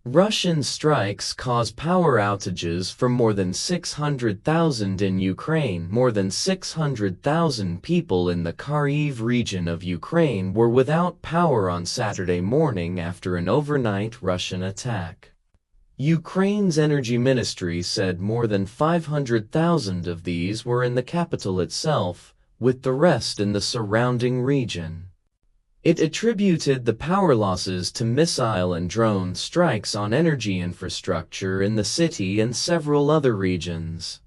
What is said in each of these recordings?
Russian strikes cause power outages for more than 600,000 in Ukraine. More than 600,000 people in the Kyiv region of Ukraine were without power on Saturday morning after an overnight Russian attack. Ukraine's energy ministry said more than 500,000 of these were in the capital itself, with the rest in the surrounding region. It attributed the power losses to missile and drone strikes on energy infrastructure in the city and several other regions.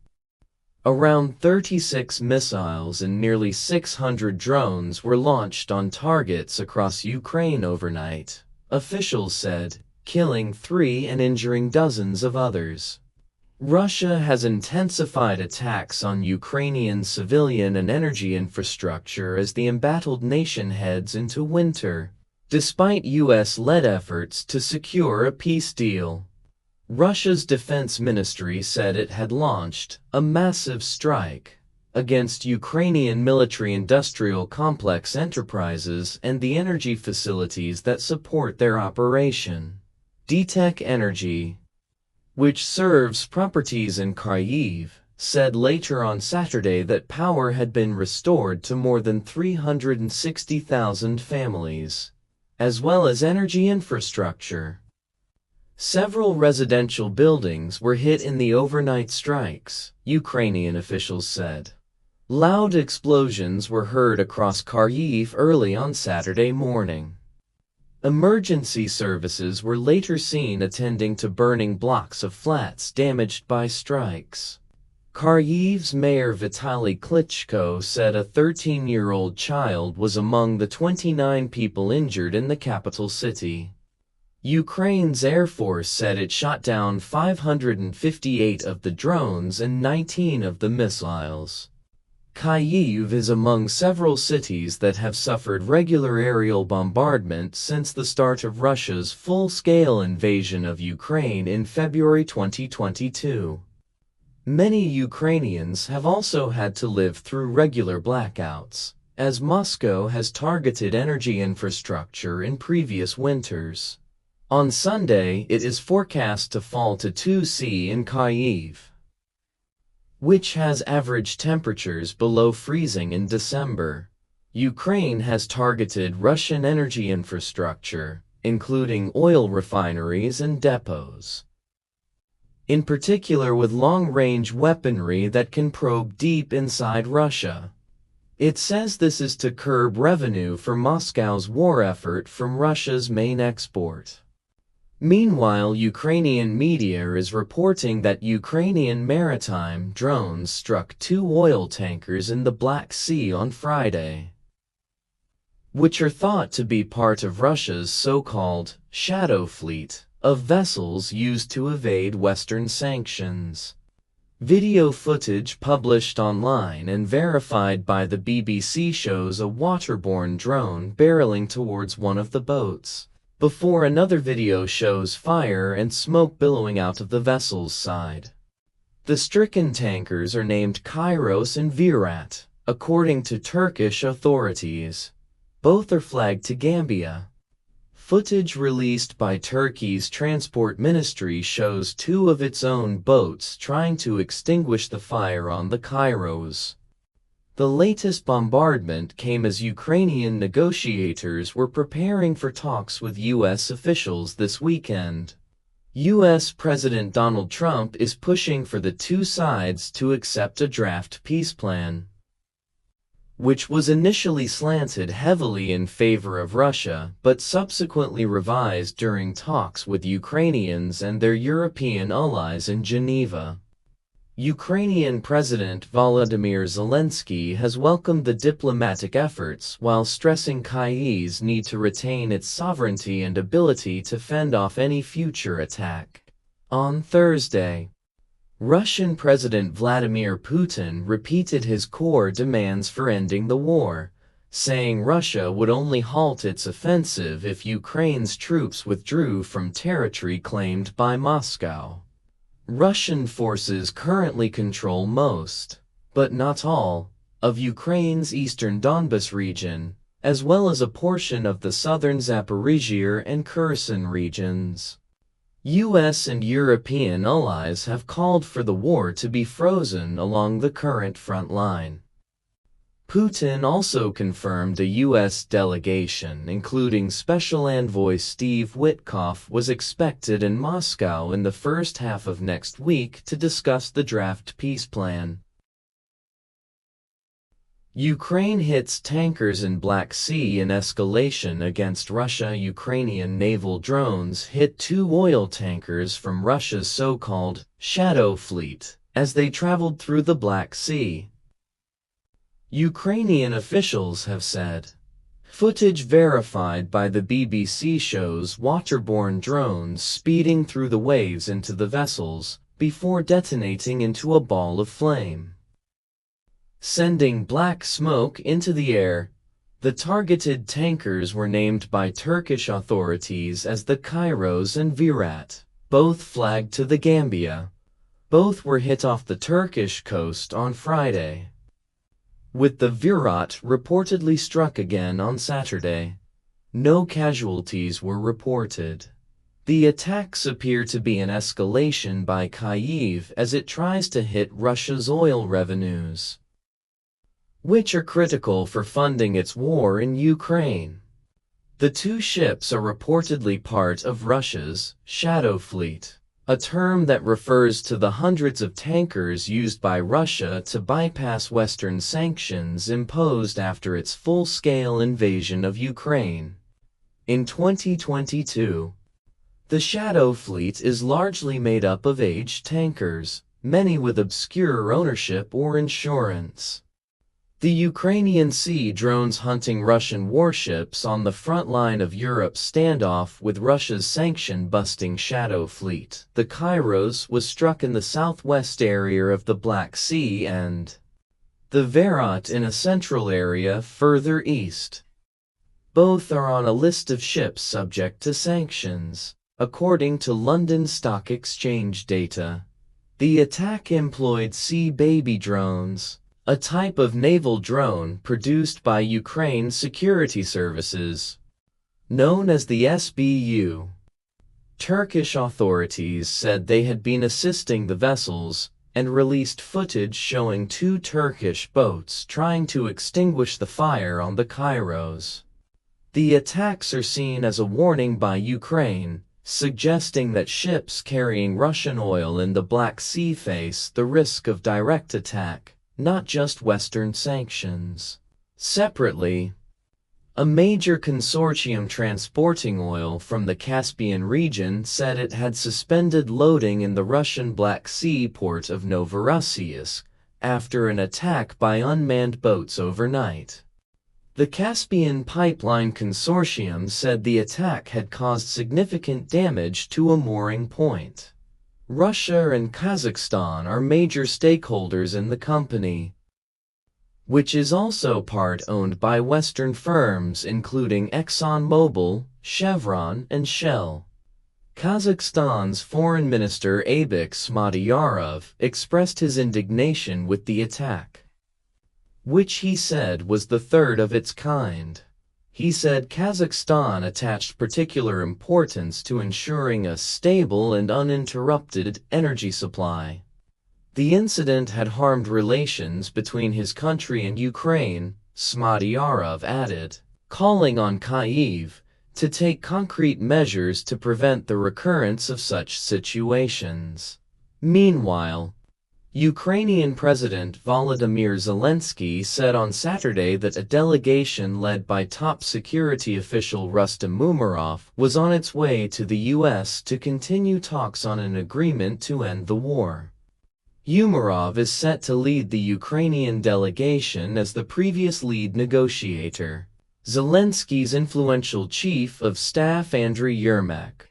Around 36 missiles and nearly 600 drones were launched on targets across Ukraine overnight, officials said, killing 3 and injuring dozens of others. Russia has intensified attacks on Ukrainian civilian and energy infrastructure as the embattled nation heads into winter, despite US-led efforts to secure a peace deal. Russia's defense ministry said it had launched a massive strike against Ukrainian military-industrial complex enterprises and the energy facilities that support their operation. DTEK Energy, which serves properties in Kyiv, said later on Saturday that power had been restored to more than 360,000 families, as well as energy infrastructure. Several residential buildings were hit in the overnight strikes, Ukrainian officials said. Loud explosions were heard across Kyiv early on Saturday morning. Emergency services were later seen attending to burning blocks of flats damaged by strikes. Kyiv's mayor Vitaly Klitschko said a 13-year-old child was among the 29 people injured in the capital city. Ukraine's Air Force said it shot down 558 of the drones and 19 of the missiles. Kyiv is among several cities that have suffered regular aerial bombardment since the start of Russia's full-scale invasion of Ukraine in February 2022. Many Ukrainians have also had to live through regular blackouts, as Moscow has targeted energy infrastructure in previous winters. On Sunday, it is forecast to fall to 2°C in Kyiv, which has average temperatures below freezing in December. Ukraine has targeted Russian energy infrastructure, including oil refineries and depots, in particular with long-range weaponry that can probe deep inside Russia. It says this is to curb revenue for Moscow's war effort from Russia's main export. Meanwhile, Ukrainian media is reporting that Ukrainian maritime drones struck 2 oil tankers in the Black Sea on Friday, which are thought to be part of Russia's so-called shadow fleet of vessels used to evade Western sanctions. Video footage published online and verified by the BBC shows a waterborne drone barreling towards one of the boats, before another video shows fire and smoke billowing out of the vessel's side. The stricken tankers are named Kairos and Virat, according to Turkish authorities. Both are flagged to Gambia. Footage released by Turkey's transport ministry shows 2 of its own boats trying to extinguish the fire on the Kairos. The latest bombardment came as Ukrainian negotiators were preparing for talks with U.S. officials this weekend. U.S. President Donald Trump is pushing for the 2 sides to accept a draft peace plan, which was initially slanted heavily in favor of Russia but subsequently revised during talks with Ukrainians and their European allies in Geneva. Ukrainian President Volodymyr Zelensky has welcomed the diplomatic efforts while stressing Kyiv's need to retain its sovereignty and ability to fend off any future attack. On Thursday, Russian President Vladimir Putin repeated his core demands for ending the war, saying Russia would only halt its offensive if Ukraine's troops withdrew from territory claimed by Moscow. Russian forces currently control most, but not all, of Ukraine's eastern Donbas region, as well as a portion of the southern Zaporizhzhia and Kherson regions. US and European allies have called for the war to be frozen along the current front line. Putin also confirmed a U.S. delegation, including Special Envoy Steve Witkoff, was expected in Moscow in the first half of next week to discuss the draft peace plan. Ukraine hits tankers in Black Sea in escalation against Russia. Ukrainian naval drones hit 2 oil tankers from Russia's so-called shadow fleet as they traveled through the Black Sea. Ukrainian officials have said. Footage verified by the BBC shows waterborne drones speeding through the waves into the vessels before detonating into a ball of flame, sending black smoke into the air. The targeted tankers were named by Turkish authorities as the Kairos and Virat, both flagged to the Gambia. Both were hit off the Turkish coast on Friday, with the Virat reportedly struck again on Saturday. No casualties were reported. The attacks appear to be an escalation by Kyiv as it tries to hit Russia's oil revenues, which are critical for funding its war in Ukraine. The 2 ships are reportedly part of Russia's shadow fleet, a term that refers to the hundreds of tankers used by Russia to bypass Western sanctions imposed after its full-scale invasion of Ukraine in 2022. The shadow fleet is largely made up of aged tankers, many with obscure ownership or insurance. The Ukrainian sea drones hunting Russian warships on the front line of Europe's standoff with Russia's sanction-busting shadow fleet. The Kairos was struck in the southwest area of the Black Sea and the Virat in a central area further east. Both are on a list of ships subject to sanctions, according to London Stock Exchange data. The attack employed Sea Baby drones, a type of naval drone produced by Ukraine's security services, known as the SBU. Turkish authorities said they had been assisting the vessels and released footage showing 2 Turkish boats trying to extinguish the fire on the Kairos. The attacks are seen as a warning by Ukraine, suggesting that ships carrying Russian oil in the Black Sea face the risk of direct attack, not just Western sanctions. Separately, a major consortium transporting oil from the Caspian region said it had suspended loading in the Russian Black Sea port of Novorossiysk after an attack by unmanned boats overnight. The Caspian Pipeline Consortium said the attack had caused significant damage to a mooring point. Russia and Kazakhstan are major stakeholders in the company, which is also part owned by Western firms including ExxonMobil, Chevron, and Shell. Kazakhstan's Foreign Minister Abik Smadyarov expressed his indignation with the attack, which he said was the 3rd of its kind. He said Kazakhstan attached particular importance to ensuring a stable and uninterrupted energy supply. The incident had harmed relations between his country and Ukraine, Smadyarov added, calling on Kyiv to take concrete measures to prevent the recurrence of such situations. Meanwhile, Ukrainian President Volodymyr Zelensky said on Saturday that a delegation led by top security official Rustem Umerov was on its way to the U.S. to continue talks on an agreement to end the war. Umerov is set to lead the Ukrainian delegation as the previous lead negotiator. Zelensky's influential chief of staff Andriy Yermak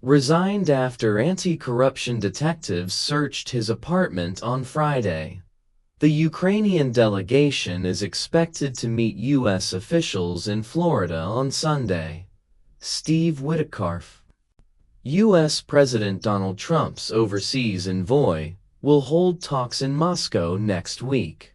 resigned after anti-corruption detectives searched his apartment on Friday. The Ukrainian delegation is expected to meet U.S. officials in Florida on Sunday. Steve Witkoff, U.S. President Donald Trump's overseas envoy, will hold talks in Moscow next week.